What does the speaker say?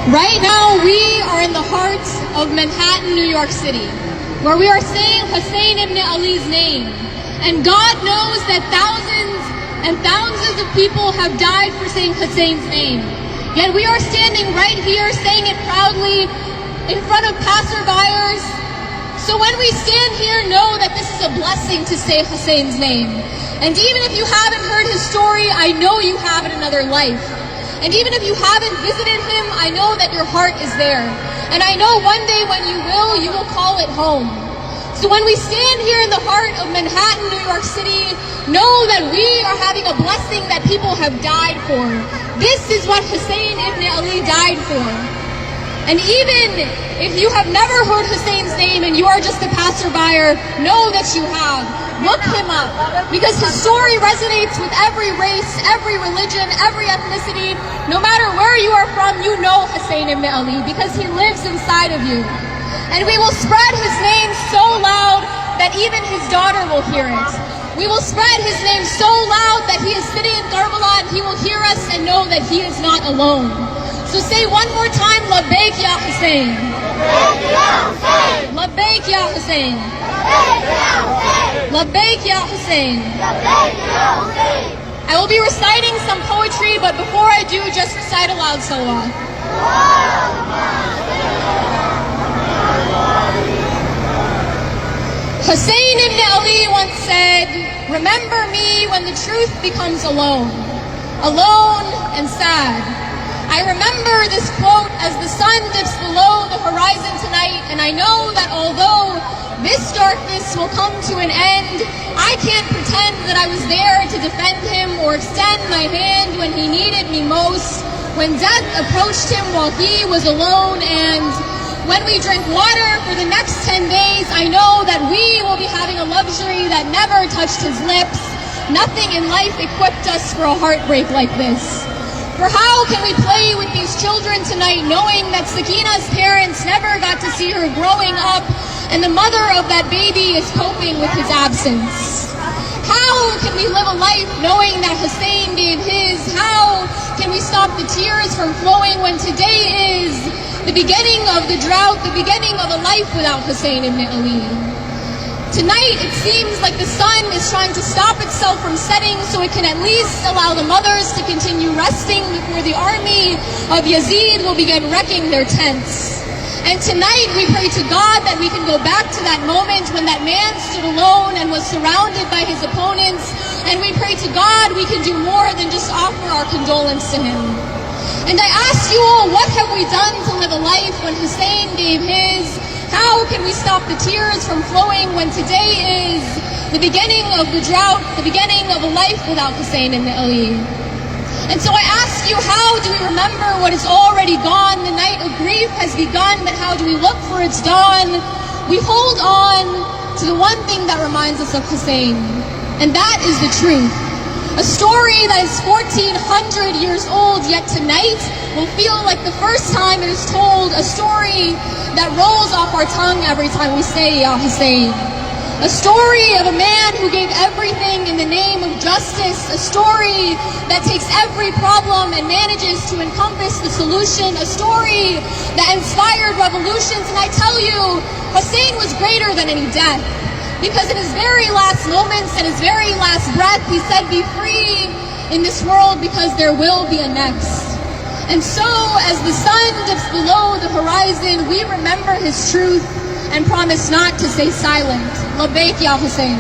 Right now, we are in the heart of Manhattan, New York City, where we are saying Hussain ibn Ali's name. And God knows that thousands and thousands of people have died for saying Hussein's name. Yet we are standing right here saying it proudly in front of passerbyers. So when we stand here, know that this is a blessing to say Hussein's name. And even if you haven't heard his story, I know you have in another life. And even if you haven't visited him, I know that your heart is there. And I know one day when you will call it home. So when we stand here in the heart of Manhattan, New York City, know that we are having a blessing that people have died for. This is what Hussain ibn Ali died for. And even if you have never heard Hussein's name and you are just a passerby, know that you have. Look him up, because his story resonates with every race, every religion, every ethnicity. No matter where you are from, you know Hussain ibn Ali, because he lives inside of you. And we will spread his name so loud that even his daughter will hear it. We will spread his name so loud that he is sitting in Karbala and he will hear us and know that he is not alone. So say one more time, Labbaik ya Hussain. Labbaik ya Hussain. Labbaik ya Hussain. I will be reciting some poetry, but before I do, just recite aloud salawat. Hussain ibn Ali once said, "Remember me when the truth becomes alone and sad." I remember this quote as the sun dips below the horizon tonight, and I know that although this darkness will come to an end, I can't pretend that I was there to defend him or extend my hand when he needed me most, when death approached him while he was alone, and when we drink water for the next 10 days, I know that we will be having a luxury that never touched his lips. Nothing in life equipped us for a heartbreak like this. For how can we play with these children tonight knowing that Sakina's parents never got to see her growing up and the mother of that baby is coping with his absence? How can we live a life knowing that Hussain gave his? How can we stop the tears from flowing when today is the beginning of the drought, the beginning of a life without Hussain ibn Ali? Tonight, it seems like the sun is trying to stop itself from setting so it can at least allow the mothers to continue resting before the army of Yazid will begin wrecking their tents. And tonight, we pray to God that we can go back to that moment when that man stood alone and was surrounded by his opponents. And we pray to God we can do more than just offer our condolence to him. And I ask you all, what have we done to live a life when Hussain gave his? How can we stop the tears from flowing when today is the beginning of the drought, the beginning of a life without Hussain ibn Ali? And so I ask you, how do we remember what is already gone? The night of grief has begun, but how do we look for its dawn? We hold on to the one thing that reminds us of Hussain, and that is the truth. A story that is 1,400 years old, yet tonight will feel like the first time it is told, a story that rolls off our tongue every time we say Ya Hussain. A story of a man who gave everything in the name of justice, a story that takes every problem and manages to encompass the solution, a story that inspired revolutions. And I tell you, Hussain was greater than any death. Because in his very last moments and his very last breath, he said, "Be free in this world because there will be a next." And so, as the sun dips below the horizon, we remember his truth and promise not to stay silent. Labbaik ya Hussain.